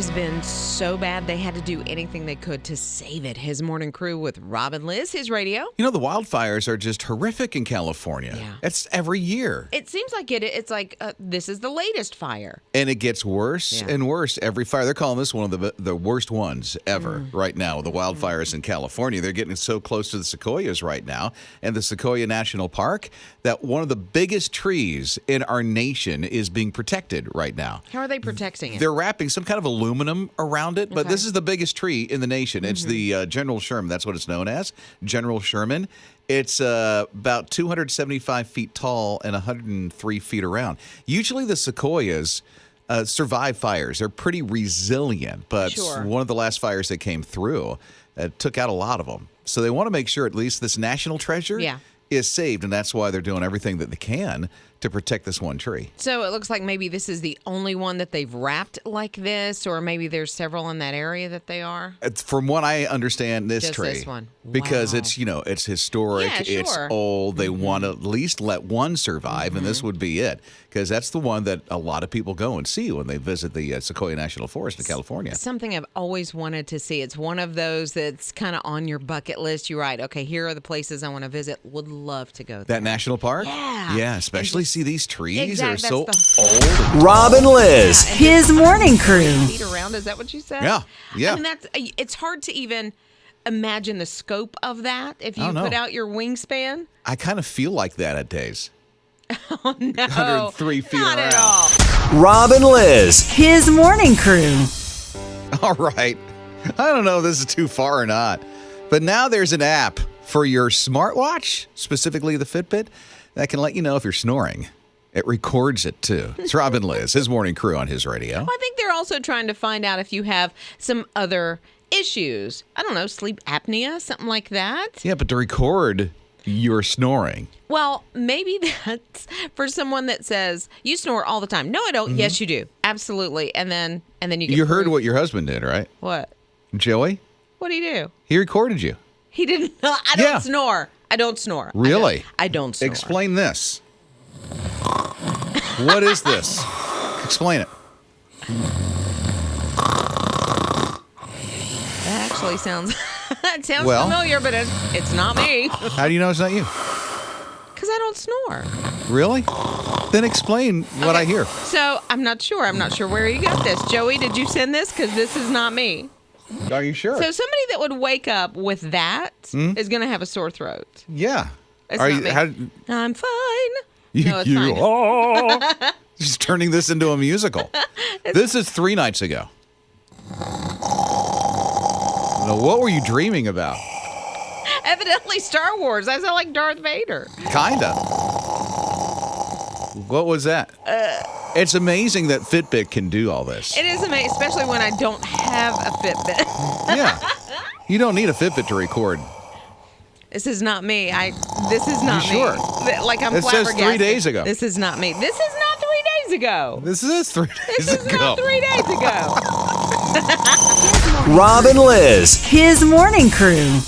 has been so bad they had to do anything they could to save it. His Morning Crew with Rob and Lizz, his radio. You know, the wildfires are just horrific in California. Yeah. It's every year. It seems like it's like this is the latest fire. And it gets worse and worse every fire. They're calling this one of the worst ones ever right now, the wildfires in California. They're getting so close to the sequoias right now, and the Sequoia National Park, that one of the biggest trees in our nation is being protected right now. How are they protecting it? They're wrapping some kind of aluminum around it, but this is the biggest tree in the nation. It's the General Sherman. That's what it's known as, General Sherman. It's about 275 feet tall and 103 feet around. Usually the sequoias survive fires. They're pretty resilient, but one of the last fires that came through took out a lot of them. So they want to make sure at least this national treasure is saved, and that's why they're doing everything that they can to protect this one tree. So it looks like maybe this is the only one that they've wrapped like this, or maybe there's several in that area that they are. From what I understand, this Just tree, this one. because it's it's historic, it's old. They want to at least let one survive, and this would be it, because that's the one that a lot of people go and see when they visit the Sequoia National Forest in California. Something I've always wanted to see. It's one of those that's kind of on your bucket list. You write, okay, here are the places I want to visit. Would love to go there. That national park? Yeah. Especially see these trees are Exactly, so that's old. Rob and Lizz, his morning crew. Feet around, is that what you said? Yeah. I mean, it's hard to even imagine the scope of that if you put out your wingspan. I kind of feel like that at days. Oh, no. 103 feet Not around. at all. Rob and Lizz, his morning crew. All right. I don't know if this is too far or not, but now there's an app for your smartwatch, specifically the Fitbit, that can let you know if you're snoring. It records it, too. It's Rob and Lizz, his morning crew on his radio. Well, I think they're also trying to find out if you have some other issues. I don't know, sleep apnea, something like that. Yeah, but to record your snoring. Well, maybe that's for someone that says, you snore all the time. No, I don't. Yes, you do. Absolutely. And then you get You heard proof. what your husband did, right? What? Joey? What do you do? He recorded you. He didn't. I don't snore. I don't snore. Really? I don't snore. Explain this. What is this? Explain it. That actually sounds familiar, but it's not me. How do you know it's not you? Because I don't snore. Really? Then explain what I hear. So I'm not sure. I'm not sure where you got this. Joey, did you send this? Because this is not me. Are you sure? So somebody that would wake up with that is going to have a sore throat. Yeah. It's not me. I'm fine. No, it's fine. Oh, just turning this into a musical. This is 3 nights ago. Now, what were you dreaming about? Evidently Star Wars. I sound like Darth Vader. Kinda. What was that? It's amazing that Fitbit can do all this. It is amazing, especially when I don't have a Fitbit. Yeah. You don't need a Fitbit to record. This is not me. This is not me. Sure? Like I'm It says flabbergasted. 3 days ago. This is not me. This is not 3 days ago. This is 3 days This is ago. not 3 days ago. Rob and Lizz, his morning crew.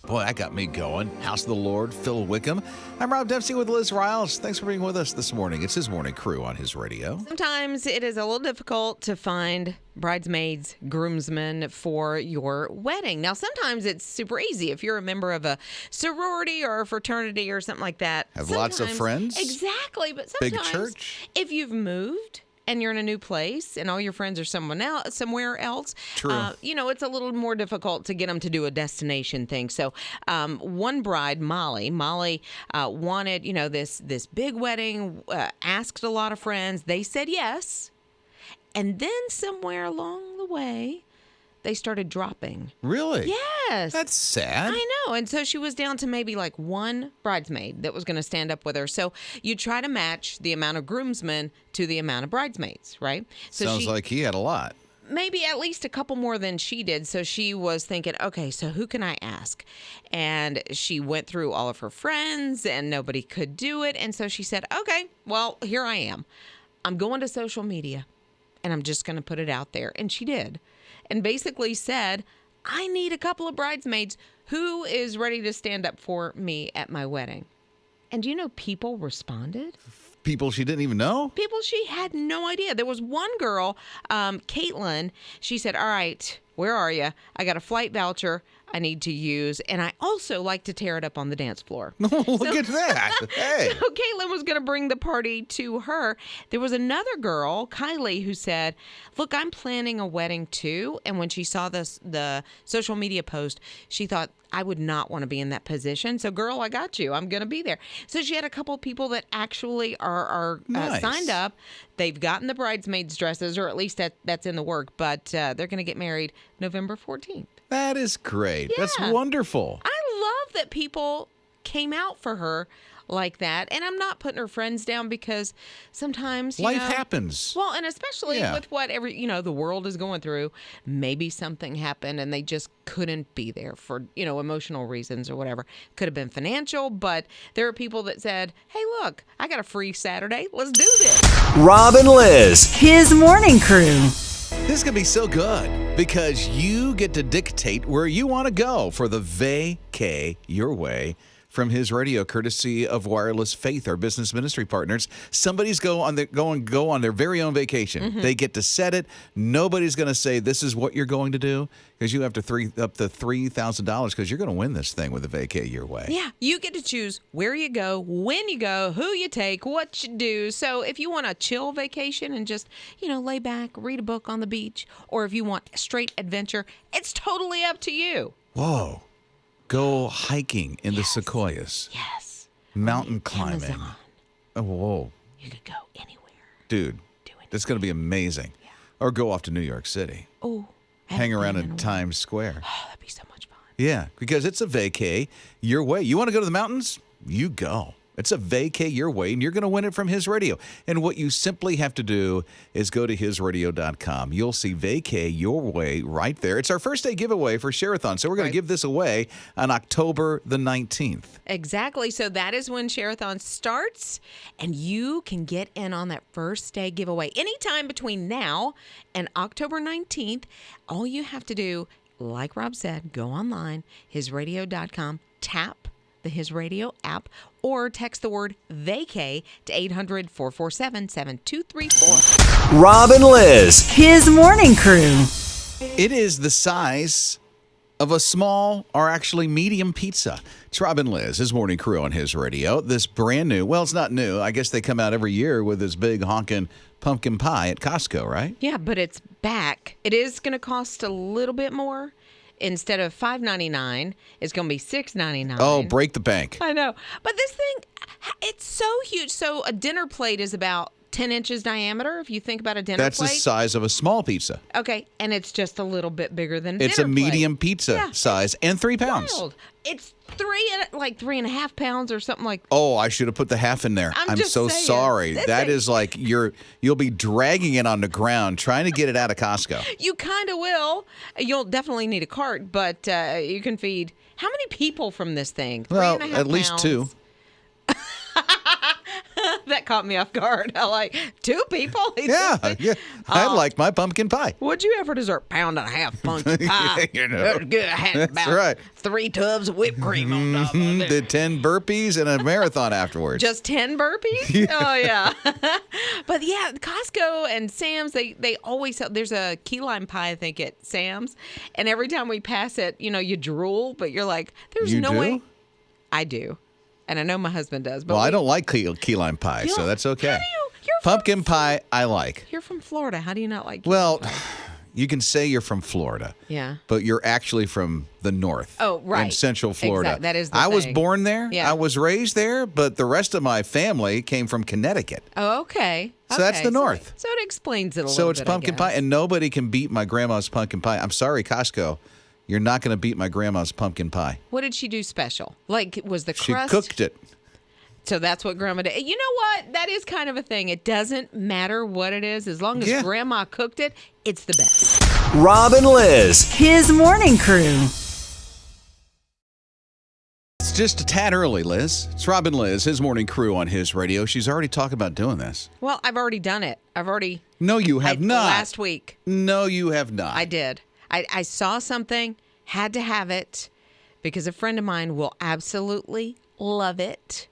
Boy, that got me going. House of the Lord, Phil Wickham. I'm Rob Dempsey with Liz Riles. Thanks for being with us this morning. It's his morning crew on his radio. Sometimes it is a little difficult to find bridesmaids, groomsmen for your wedding. Now, sometimes it's super easy if you're a member of a sorority or a fraternity or something like that. Have lots of friends. Exactly, but sometimes Big church. if you've moved and you're in a new place and all your friends are somewhere else, True. It's a little more difficult to get them to do a destination thing. So one bride, Molly wanted, this big wedding, asked a lot of friends. They said yes. And then somewhere along the way, they started dropping. Really? Yes. That's sad. I know. And so she was down to maybe like one bridesmaid that was going to stand up with her. So you try to match the amount of groomsmen to the amount of bridesmaids, right? So Sounds like he had a lot. Maybe at least a couple more than she did. So she was thinking, okay, so who can I ask? And she went through all of her friends and nobody could do it. And so she said, okay, well, here I am. I'm going to social media and I'm just going to put it out there. And she did. And basically said, I need a couple of bridesmaids. Who is ready to stand up for me at my wedding? And do you know people responded? people she didn't even know? People she had no idea. There was one girl, Caitlin. She said, all right, where are you? I got a flight voucher I need to use, and I also like to tear it up on the dance floor. Look at that. Hey. So Caitlin was going to bring the party to her. There was another girl, Kylie, who said, look, I'm planning a wedding too. And when she saw the social media post, she thought, I would not want to be in that position. So, girl, I got you. I'm going to be there. So she had a couple of people that actually are Nice. signed up. They've gotten the bridesmaids' dresses, or at least that's in the work. But they're going to get married November 14th. That is great. That's Yeah. wonderful. I love that people came out for her like that. And I'm not putting her friends down because sometimes, Life happens. Well, and especially Yeah. with what the world is going through, maybe something happened and they just couldn't be there for, emotional reasons or whatever. Could have been financial, but there are people that said, hey, look, I got a free Saturday. Let's do this. Rob and Liz, his morning crew. This is going to be so good because you get to dictate where you want to go for the vacay your way from his radio, courtesy of Wireless Faith, our business ministry partners. Somebody's go on their very own vacation. Mm-hmm. They get to set it. Nobody's going to say this is what you're going to do because you have to up to $3,000 because you're going to win this thing with the vacay your way. Yeah, you get to choose where you go, when you go, who you take, what you do. So if you want a chill vacation and just, lay back, read a book on the beach, or if you want straight adventure, it's totally up to you. Whoa. Go hiking in the sequoias. Yes. Mountain climbing. Amazon. Oh, whoa. You could go anywhere. Dude, that's going to be amazing. Yeah. Or go off to New York City. Oh, Hang around in Times Square. Oh, that'd be so much fun. Yeah, because it's a vacay your way. You want to go to the mountains? You go. It's a vacay your way, and you're going to win it from His Radio. And what you simply have to do is go to hisradio.com. You'll see vacay your way right there. It's our first day giveaway for Share-a-thon, so we're going to give this away on October the 19th. Exactly. So that is when Share-a-thon starts, and you can get in on that first day giveaway. Anytime between now and October 19th, all you have to do, like Rob said, go online, hisradio.com, tap the His Radio app, or text the word vacay to 800-447-7234. Rob and Liz, his morning crew. It is the size of a small or actually medium pizza. It's Rob and Liz, his morning crew on His Radio. This brand new, well, it's not new. I guess they come out every year with this big honking pumpkin pie at Costco, right? Yeah, but it's back. It is going to cost a little bit more. Instead of $5.99, it's going to be $6.99. Oh, break the bank. I know. But this thing, it's so huge. So a dinner plate is about 10 inches diameter, if you think about a dinner That's plate. the size of a small pizza. Okay, and it's just a little bit bigger than It's dinner a medium pizza Yeah. size and 3 pounds. Wild. It's 3.5 pounds or something like. Oh, I should have put the half in there. I'm just so saying. sorry. This That thing- is like you'll be dragging it on the ground trying to get it out of Costco. You kind of will. You'll definitely need a cart, but you can feed how many people from this thing? Well, 3.5 at least pounds. 2. That caught me off guard. I like 2 people. Yeah. I like my pumpkin pie. Would you ever deserve £1.50 pumpkin pie? You know. That was good. I had about right. 3 tubs of whipped cream on top of it. Did 10 burpees and a marathon afterwards. Just 10 burpees? Oh, yeah. But yeah, Costco and Sam's, they always sell. There's a key lime pie, I think, at Sam's. And every time we pass it, you drool, but you're like, there's You no do? way. I do. And I know my husband does. But Well, I we- don't like key lime pie, You so don't- that's okay. How do you? You're Pumpkin pie, I like. You're from Florida. How do you not like key Well, lime pie? you can say you're from Florida. Yeah. But you're actually from the north. Oh, right. In Central Florida. Exact- that is the I was thing. born there. Yeah. I was raised there, but the rest of my family came from Connecticut. Oh, okay. So that's the north. So it explains it a little So it's bit, I pumpkin pie, guess. and nobody can beat my grandma's pumpkin pie. I'm sorry, Costco. You're not going to beat my grandma's pumpkin pie. What did she do special? Like, was the She crust? cooked it. So that's what Grandma did. You know what? That is kind of a thing. It doesn't matter what it is. As long as Yeah. Grandma cooked it, it's the best. Rob and Liz, his morning crew. It's just a tad early, Liz. It's Rob and Liz, his morning crew on His Radio. She's already talking about doing this. Well, I've already done it. No, you have not. Last week, No, you have not. I did. I saw something, had to have it, because a friend of mine will absolutely love it.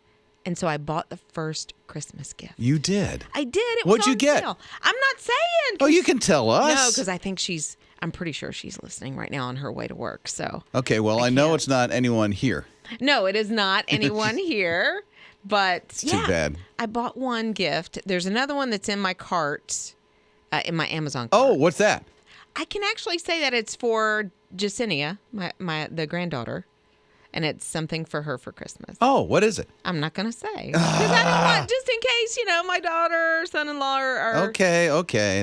And so I bought the first Christmas gift. You did? I did. It What'd was you on get? sale. I'm not saying. Oh, you can tell us. No, because I think I'm pretty sure she's listening right now on her way to work. So. Okay, well, I know it's not anyone here. No, it is not anyone here. But It's too bad. I bought one gift. There's another one that's in my cart, in my Amazon cart. Oh, what's that? I can actually say that it's for Jacinia, the granddaughter. And it's something for her for Christmas. Oh, what is it? I'm not going to say. Because I don't want, just in case, my daughter or son-in-law are Okay.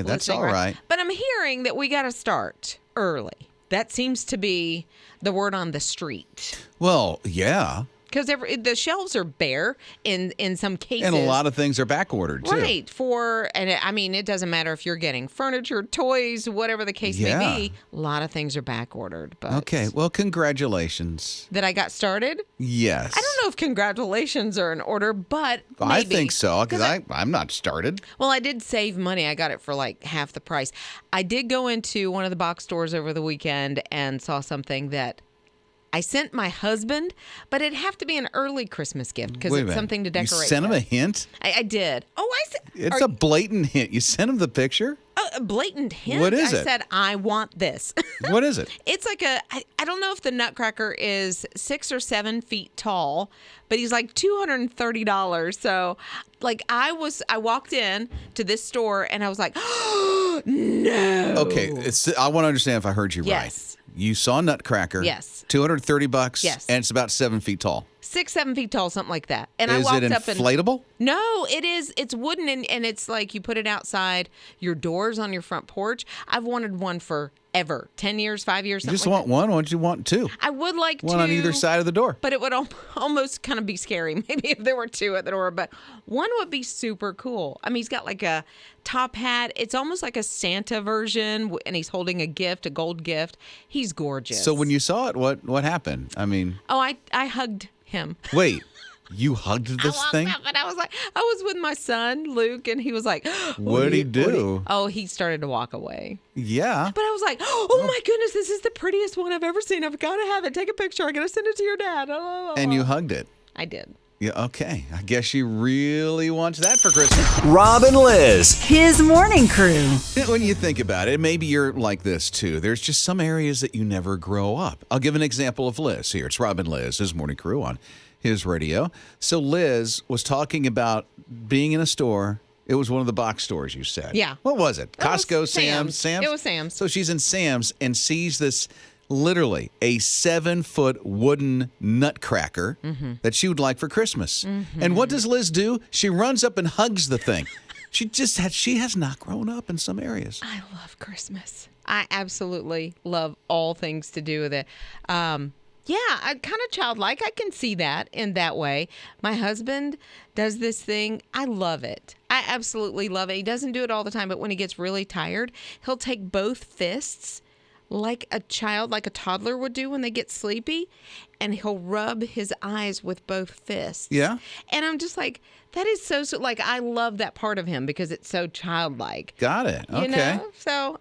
That's listening, all right. But I'm hearing that we got to start early. That seems to be the word on the street. Well, yeah. Because the shelves are bare in some cases. And a lot of things are back ordered, too. Right. It doesn't matter if you're getting furniture, toys, whatever the case may be. A lot of things are back ordered. But Okay. Well, congratulations. that I got started? Yes. I don't know if congratulations are in order, but maybe. I think so, because I'm not started. Well, I did save money. I got it for like half the price. I did go into one of the box stores over the weekend and saw something that I sent my husband, but it'd have to be an early Christmas gift because it's something to decorate. You sent him a with. hint? I did. Oh, I said. It's a blatant hint. You sent him the picture? A blatant hint. What is I it? said, I want this. What is it? It's like I don't know if the Nutcracker is 6 or 7 feet tall, but he's like $230. So like I walked in to this store and I was like, oh, no. Okay. I want to understand if I heard you Yes. right. You saw a Nutcracker. Yes. $230. Yes. And it's about 7 feet tall. 6, 7 feet tall, something like that. And Is I walked it up and inflatable? no, it is. It's wooden and it's like you put it outside your doors on your front porch. I've wanted one forever. 10 years, 5 years, You something just like want one? Why don't you want two? that. I would like One to. on either side of the door. But it would almost kind of be scary maybe if there were 2 at the door. But one would be super cool. I mean, he's got like a top hat. It's almost like a Santa version, and he's holding a gift, a gold gift. He's gorgeous. So when you saw it, what happened? I mean, Oh, I hugged him. wait. You hugged this I thing? walked up and I was with my son, Luke, and he was like, What'd he do? Oh, he started to walk away. Yeah. But I was like, oh my goodness, this is the prettiest one I've ever seen. I've got to have it. Take a picture. I got to send it to your dad. And you hugged it. I did. Yeah, okay. I guess she really wants that for Christmas. Rob and Liz, his morning crew. When you think about it, maybe you're like this too. There's just some areas that you never grow up. I'll give an example of Liz here. It's Rob and Liz, his morning crew on his radio. So Liz was talking about being in a store. It was one of the box stores, you said. Yeah. What was it? It was Costco, Sam's. Sam's? It was Sam's. So she's in Sam's and sees this literally a 7-foot wooden nutcracker that she would like for Christmas. And what does Liz do? She runs up and hugs the thing. She has not grown up in some areas. I love Christmas. I absolutely love all things to do with it. Yeah, I kind of childlike. I can see that in that way. My husband does this thing. I love it. I absolutely love it. He doesn't do it all the time, but when he gets really tired, he'll take both fists like a child, like a toddler would do when they get sleepy, and he'll rub his eyes with both fists. Yeah. And I'm just like, that is so like, I love that part of him because it's so childlike. Got it. Okay. You know? So,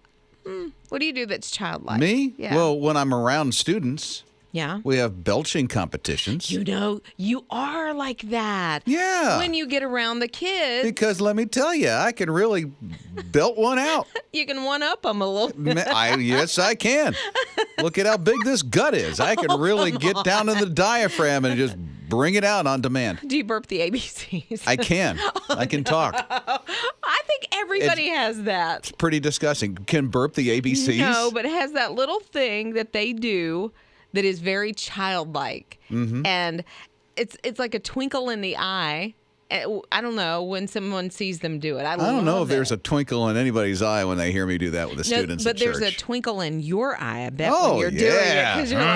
what do you do that's childlike? Me? Yeah. Well, when I'm around students, yeah. we have belching competitions. You know, you are like that. Yeah. When you get around the kids, Because let me tell you, I can really belt one out. you can one-up them a little bit. Yes, I can. Look at how big this gut is. I can really get down to the diaphragm and just bring it out on demand. Do you burp the ABCs? I can. I can talk. I think everybody has that. It's pretty disgusting. Can burp the ABCs? No, but it has that little thing that they do that is very childlike. And it's like a twinkle in the eye. I don't know when someone sees them do it. I don't know love if there's it. a twinkle in anybody's eye when they hear me do that with the students but at there's church. a twinkle in your eye, I bet, Oh, when you're doing it. yeah. Because you're like,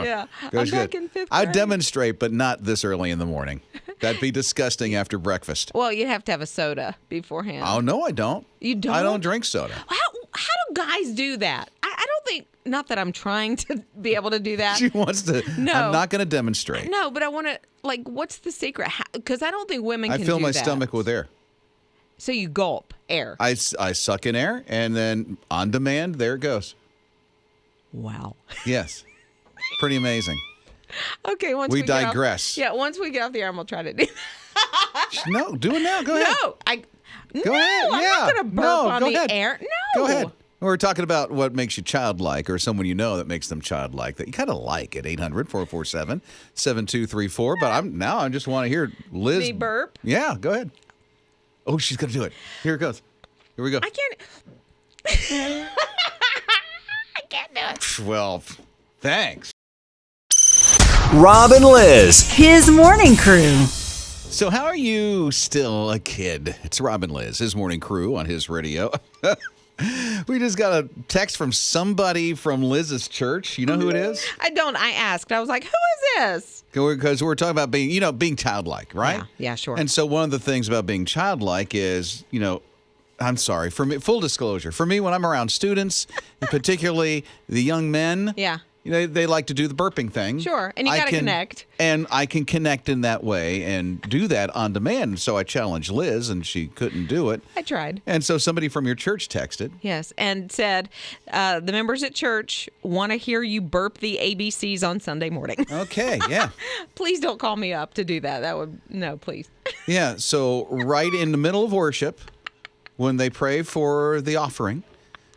yeah, I'm back in 5th I grade. demonstrate, but not this early in the morning. That'd be disgusting after breakfast. Well, you'd have to have a soda beforehand. Oh, no, I don't. You don't? I don't drink soda. How do guys do that? I don't think, not that I'm trying to be able to do that. She wants to. No. I'm not going to demonstrate. No, but I want to, like, what's the secret? Because I don't think women can I fill do my that. stomach with air. So you gulp air. I suck in air, and then on demand, there it goes. Wow. Yes. Pretty amazing. Okay, once We we get off- digress. once we get off the air, I'm gonna try to do that. No, do it now. Go ahead. No, Go ahead. I'm Yeah. not gonna burp No, on go the ahead. air. No. Go ahead. We're talking about what makes you childlike or someone you know that makes them childlike that you kind of like at 800-447-7234. But I just want to hear Liz. Me burp? Yeah, go ahead. Oh, she's going to do it. Here it goes. Here we go. I can't. I can't do it. Well, thanks. Rob and Liz, his morning crew. So how are you still a kid? It's Rob and Liz, his morning crew on his radio. We just got a text from somebody from Liz's church. You know who it is? I don't. I asked. I was like, who is this? Because we're talking about being childlike, right? Yeah, sure. And so one of the things about being childlike is, I'm sorry, for me, full disclosure, for me, when I'm around students, and particularly the young men, Yeah. They like to do the burping thing. Sure, and you got to connect. And I can connect in that way and do that on demand. So I challenged Liz, and she couldn't do it. I tried. And so somebody from your church texted. Yes, and said, the members at church want to hear you burp the ABCs on Sunday morning. Okay, yeah. Please don't call me up to do that. No, please. Yeah, so right in the middle of worship, when they pray for the offering,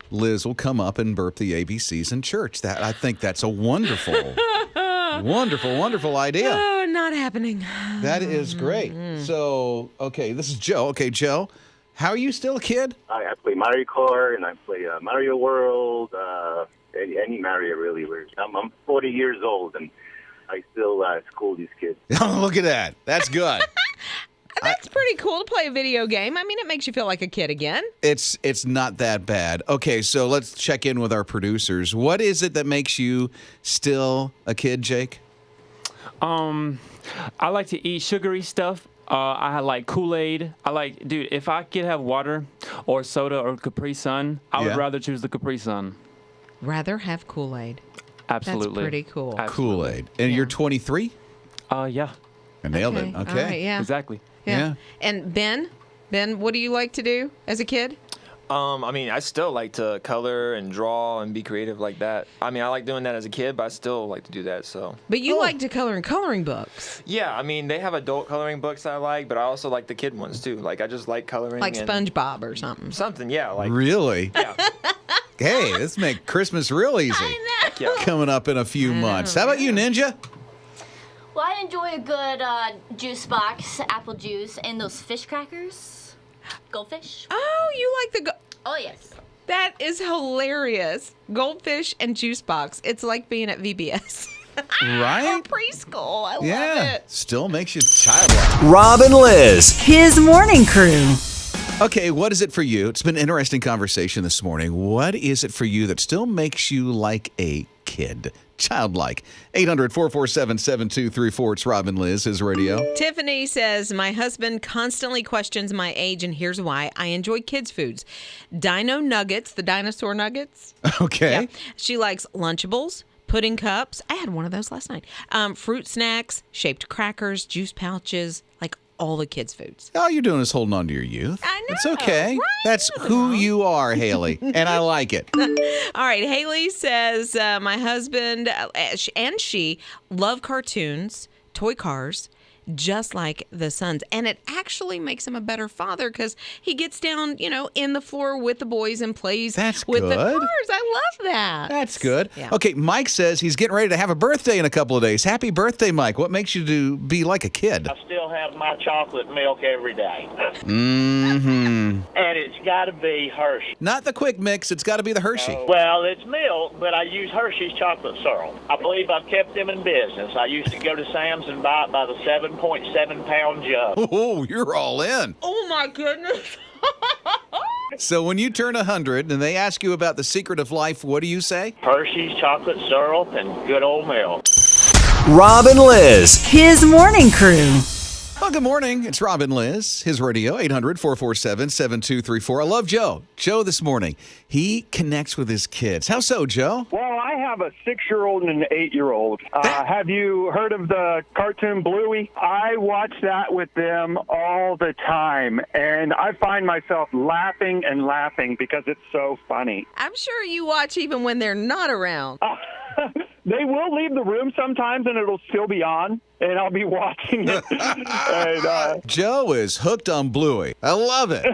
Liz will come up and burp the ABCs in church. I think that's a wonderful, wonderful idea. Oh, not happening. That is great. So, okay, this is Joe. Okay, Joe, how are you still a kid? I play Mario Kart and I play Mario World, any Mario really. I'm 40 years old and I still school these kids. Look at that. That's good. That's pretty cool to play a video game. I mean, it makes you feel like a kid again. It's not that bad. Okay, so let's check in with our producers. What is it that makes you still a kid, Jake? I like to eat sugary stuff. I like Kool-Aid. Dude, if I could have water or soda or Capri Sun, I would rather choose the Capri Sun. Rather have Kool-Aid. Absolutely. That's pretty cool. Kool-Aid. And you're 23? Yeah. I nailed it. Okay. All right, yeah. Exactly. Yeah. And Ben, what do you like to do as a kid? I mean, I still like to color and draw and be creative like that. I mean, I like doing that as a kid, but I still like to do that, so. But you like to color in coloring books. Yeah, I mean, they have adult coloring books I like, but I also like the kid ones, too. Like, I just like coloring. Like and SpongeBob or something. Something, yeah. Like, Really? yeah. Hey, this make Christmas real easy. Yeah. Coming up in a few months. How about you, Ninja? Well, I enjoy a good juice box, apple juice, and those fish crackers. Goldfish. Oh, you like the... Oh, yes. That is hilarious. Goldfish and juice box. It's like being at VBS. Or Right? preschool. I love Yeah. it. Still makes you childlike. Rob and Liz, his morning crew. Okay, what is it for you? It's been an interesting conversation this morning. What is it for you that still makes you like a kid? Childlike. 800-447-7234. It's Rob and Liz, his radio. Tiffany says, my husband constantly questions my age, and here's why. I enjoy kids' foods. Dino nuggets, the dinosaur nuggets. Okay. Yeah. She likes Lunchables, pudding cups. I had one of those last night. Fruit snacks, shaped crackers, juice pouches, like all the kids' foods. All you're doing is holding on to your youth. I know, It's okay. right? That's who you are, Haley. And I like it. All right. Haley says, my husband and she love cartoons, toy cars, just like the sons. And it actually makes him a better father because he gets down, in the floor with the boys and plays That's with the good. cars. I love that. That's good. Yeah. Okay, Mike says he's getting ready to have a birthday in a couple of days. Happy birthday, Mike. What makes you be like a kid? I still have my chocolate milk every day. Mm-hmm. And it's got to be Hershey. Not the quick mix. It's got to be the Hershey. Well, it's milk, but I use Hershey's chocolate syrup. I believe I've kept them in business. I used to go to Sam's and buy it by the 7.7-pound jug. Oh, you're all in. Oh, my goodness. So when you turn 100 and they ask you about the secret of life, what do you say? Hershey's chocolate syrup and good old milk. Rob and Liz, his morning crew. Well, good morning. It's Rob and Liz, his radio, 800-447-7234. I love Joe. Joe this morning, he connects with his kids. How so, Joe? Well, I have a 6-year-old and an 8-year-old. Have you heard of the cartoon Bluey? I watch that with them all the time, and I find myself laughing and laughing because it's so funny. I'm sure you watch even when they're not around. They will leave the room sometimes, and it'll still be on, and I'll be watching it. And, Joe is hooked on Bluey. I love it.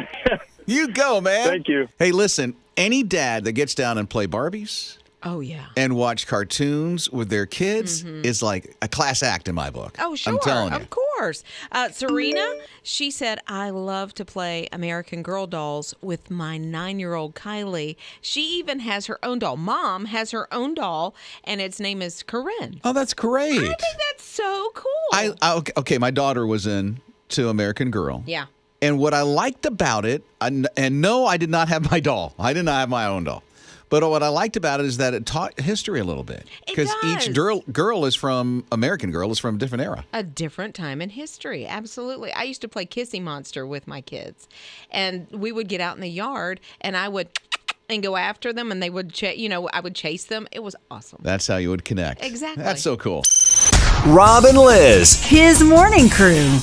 You go, man. Thank you. Hey, listen, any dad that gets down and play Barbies Oh, yeah. and watch cartoons with their kids is like a class act in my book. Oh, sure. I'm telling you. Of course. Serena, she said, I love to play American Girl dolls with my 9-year-old Kylie. She even has her own doll. Mom has her own doll, and its name is Corinne. Oh, that's great. I think that's so cool. Okay, my daughter was in to American Girl. Yeah. And what I liked about it, and no, I did not have my doll. I did not have my own doll. But what I liked about it is that it taught history a little bit. Because each girl is from, American Girl is from a different era. A different time in history. Absolutely. I used to play Kissy Monster with my kids. And we would get out in the yard, and I would and go after them, and they would, I would chase them. It was awesome. That's how you would connect. Exactly. That's so cool. Rob and Liz, his morning crew.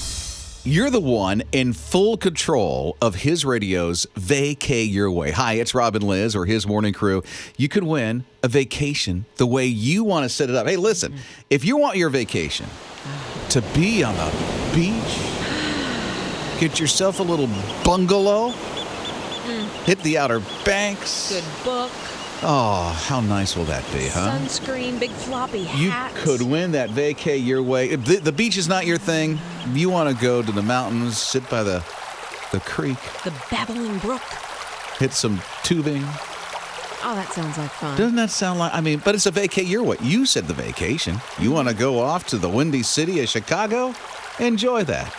You're the one in full control of His Radio's Vacay Your Way. Hi, it's Rob and Liz, or His Morning Crew. You could win a vacation the way you want to set it up. Hey, listen, if you want your vacation to be on the beach, get yourself a little bungalow, hit the Outer Banks. Good book. Oh, how nice will that be, huh? Sunscreen, big floppy hats. You could win that vacay your way. If the beach is not your thing, you want to go to the mountains, sit by the creek. The babbling brook. Hit some tubing. Oh, that sounds like fun. Doesn't that sound like, but it's a vacay your way. You said the vacation. You want to go off to the windy city of Chicago? Enjoy that.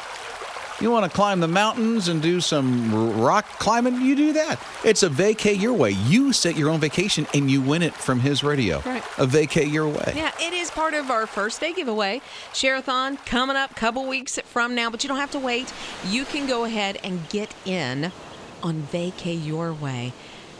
You want to climb the mountains and do some rock climbing? You do that. It's a vacay your way. You set your own vacation and you win it from His Radio. Right. A vacay your way. Yeah, it is part of our first day giveaway. Share-a-thon coming up a couple weeks from now, but you don't have to wait. You can go ahead and get in on Vacay Your Way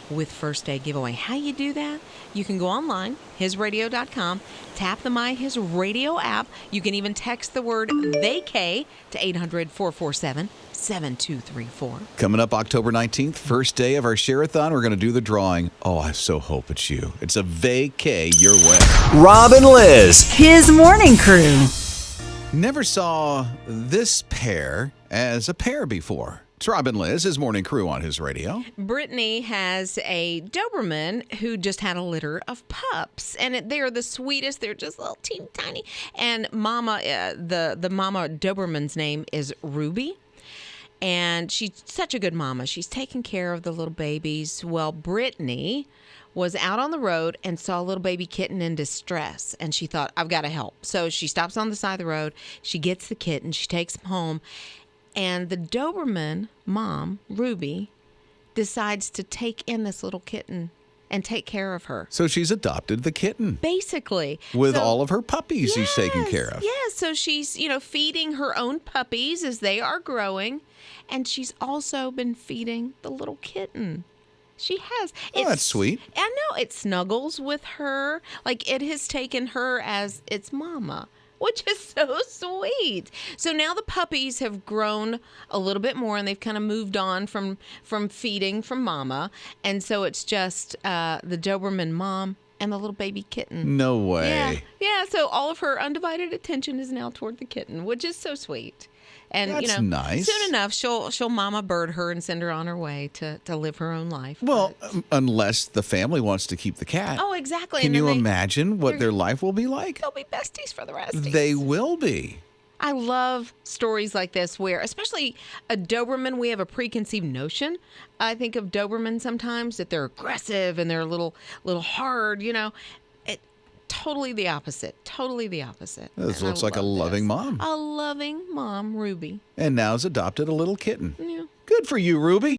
with first day giveaway. How you do that? You can go online, hisradio.com, tap the My His Radio app. You can even text the word vacay to 800-447-7234. Coming up October 19th, first day of our Share-a-thon, we're going to do the drawing. Oh, I so hope it's you. It's a vacay your way. Rob and Liz, his morning crew. Never saw this pair as a pair before. It's Rob and Liz, his morning crew on His Radio. Brittany has a Doberman who just had a litter of pups, and they're the sweetest. They're just little teeny tiny. And Mama, the Mama Doberman's name is Ruby, and she's such a good mama. She's taking care of the little babies. Well, Brittany was out on the road and saw a little baby kitten in distress, and she thought, I've got to help. So she stops on the side of the road. She gets the kitten. She takes him home. And the Doberman mom, Ruby, decides to take in this little kitten and take care of her. So she's adopted the kitten. Basically. With all of her puppies she's taking care of. Yes, so she's, feeding her own puppies as they are growing. And she's also been feeding the little kitten. She has. Oh, that's sweet. I know. It snuggles with her. Like, it has taken her as its mama, which is so sweet. So now the puppies have grown a little bit more, and they've kind of moved on from feeding from mama. And so it's just the Doberman mom and the little baby kitten. No way. Yeah. So all of her undivided attention is now toward the kitten, which is so sweet. And that's nice. Soon enough, she'll mama bird her and send her on her way to live her own life. Well, unless the family wants to keep the cat. Oh, exactly. Can you imagine what their life will be like? They'll be besties for the rest of They will be. I love stories like this where, especially a Doberman, we have a preconceived notion. I think of Doberman sometimes that they're aggressive and they're a little hard, Totally the opposite. Totally the opposite. This looks like a loving mom. A loving mom, Ruby. And now's adopted a little kitten. Yeah. Good for you, Ruby.